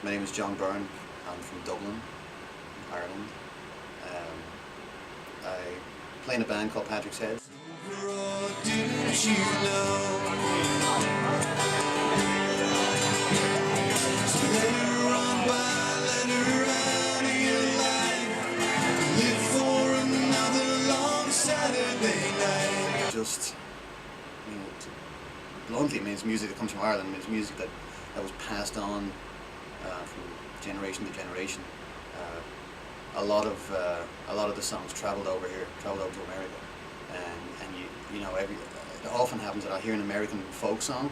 My name is John Byrne. I'm from Dublin, Ireland. I play in a band called Patrick's Head. Just, bluntly, it's music that comes from Ireland. It's music that was passed on from generation to generation. A lot of the songs traveled over here, traveled over to America, and it often happens that I'll hear an American folk song,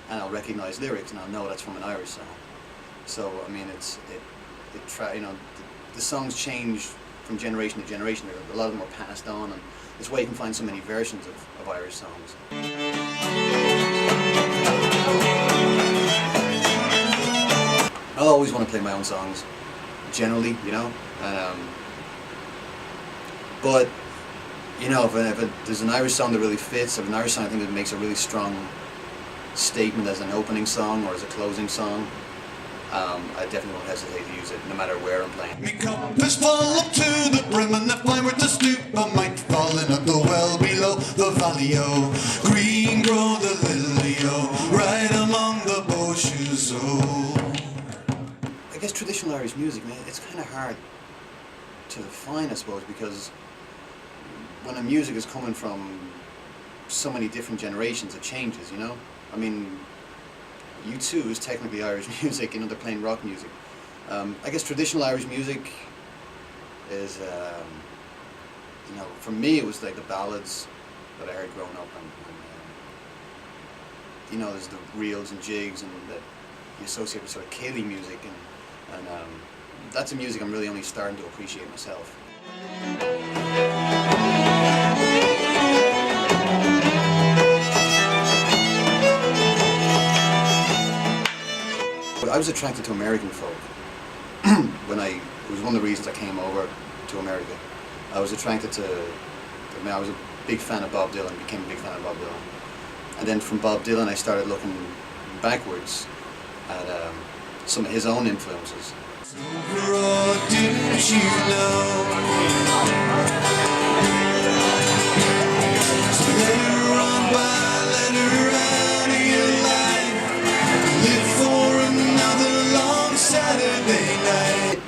and I'll recognize lyrics, and I'll know that's from an Irish song. So I mean, the songs change from generation to generation. A lot of them are passed on, and it's why you can find so many versions of Irish songs. I'll always want to play my own songs, generally, but if there's an Irish song that really fits, if an Irish song I think that makes a really strong statement as an opening song or as a closing song, I definitely won't hesitate to use it, no matter where I'm playing. Me cup is full up to the brim, and if I were to stoop, I might fall in at the well below the valley-o. Green grow the lily-o, right among the bushes-o. I guess traditional Irish music, man, it's kind of hard to define, I suppose, because when a music is coming from so many different generations, it changes, I mean, U2 is technically Irish music, they're playing rock music. I guess traditional Irish music is, for me it was like the ballads that I heard growing up, and there's the reels and jigs and that you associate with sort of ceilidh music, and that's a music I'm really only starting to appreciate myself. I was attracted to American folk it was one of the reasons I came over to America. I was attracted I was a big fan of Bob Dylan, became a big fan of Bob Dylan. And then from Bob Dylan I started looking backwards at some of his own influences.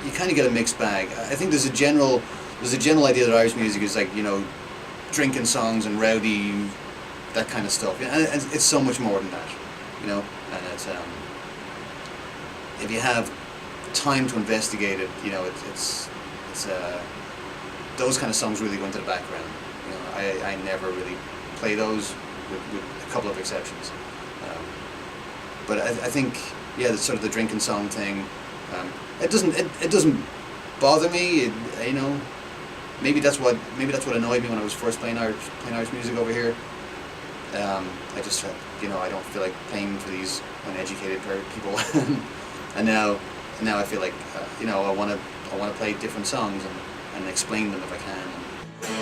You kind of get a mixed bag. I think there's a general idea that Irish music is like, drinking songs and rowdy, that kind of stuff. And it's so much more than that, And it's if you have time to investigate it, it's those kind of songs really go into the background. I never really play those, with a couple of exceptions. But I think, that's sort of the drinking song thing. It doesn't bother me. Maybe that's what annoyed me when I was first playing Irish music over here. I just I don't feel like paying for these uneducated people, and now I feel like I want to play different songs and explain them if I can.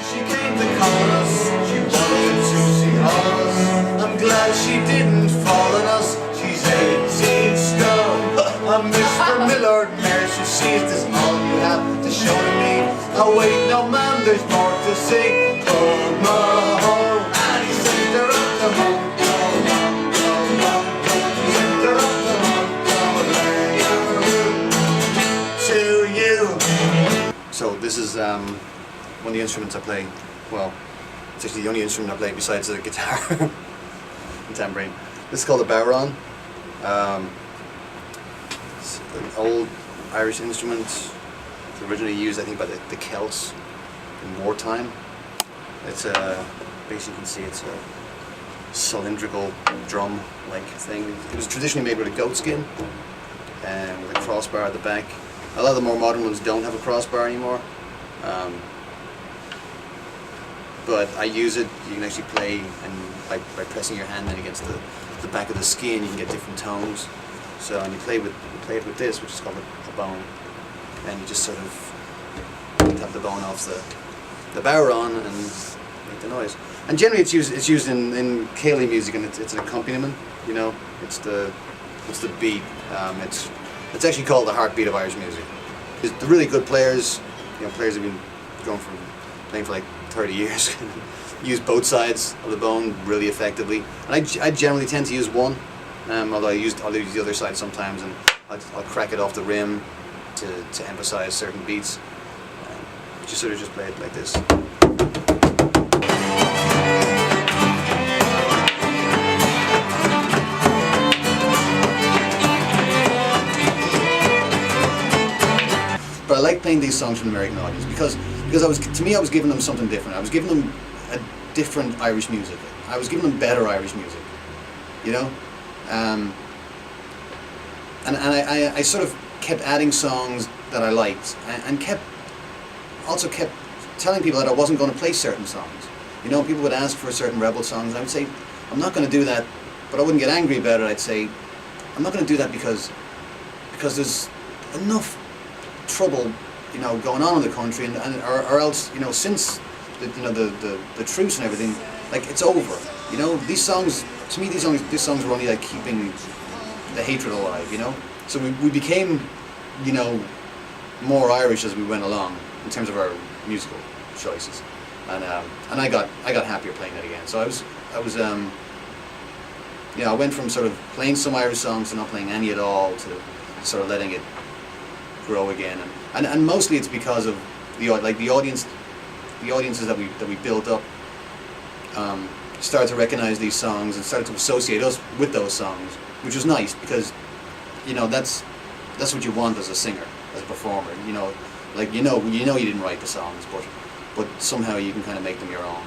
She came to call us. She wanted to see all of us. I'm glad she didn't fall on us. She's 18 stone. I'm Mr. Millard Mayor. She sees this all you have to show to me. Oh wait, no man, there's more to see. Oh my home, and he sent her up the home. He sent her up the home. To you. So this is one of the instruments I play. Well, it's actually the only instrument I play besides the guitar and tambourine. This is called a bodhrán. It's an old Irish instrument. It's originally used, I think, by the Celts in wartime. It's basically, you can see it's a cylindrical drum-like thing. It was traditionally made with a goat skin and with a crossbar at the back. A lot of the more modern ones don't have a crossbar anymore. But I use it. You can actually play, and by pressing your hand then against the back of the skin, you can get different tones. So, and you play it with this, which is called a bone, and you just sort of tap the bone off the bodhrán and make the noise. And generally, it's used in ceilidh music, and it's an accompaniment. It's the beat. It's actually called the heartbeat of Irish music. The really good players, players have been going from playing for like 30 years, use both sides of the bone really effectively. And I generally tend to use one, although I'll use the other side sometimes, and I'll crack it off the rim to emphasize certain beats. Just sort of just play it like this. But I like playing these songs for the American audience because to me I was giving them something different. I was giving them a different Irish music. I was giving them better Irish music, and I sort of kept adding songs that I liked and kept telling people that I wasn't going to play certain songs. People would ask for certain rebel songs, and I would say, I'm not going to do that, but I wouldn't get angry about it. I'd say, I'm not going to do that because there's enough trouble, going on in the country, or else, since the truce and everything, like, it's over. These songs, to me, these songs were only like keeping the hatred alive. So we became, more Irish as we went along in terms of our musical choices, and I got happier playing that again. So I went from sort of playing some Irish songs to not playing any at all to sort of letting it grow again, and mostly it's because of the audiences that we built up started to recognize these songs and started to associate us with those songs, which was nice because that's what you want as a singer, as a performer. You didn't write the songs, but somehow you can kind of make them your own.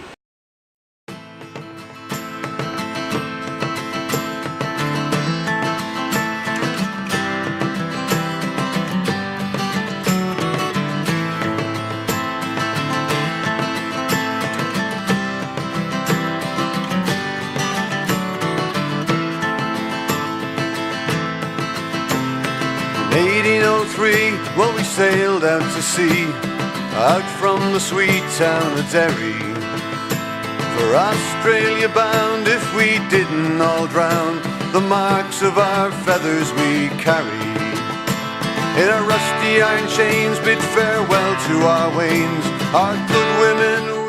In 1803, well, we sailed out to sea, out from the sweet town of Derry, for Australia bound. If we didn't all drown, the marks of our feathers we carry. In our rusty iron chains bid farewell to our wains, our good women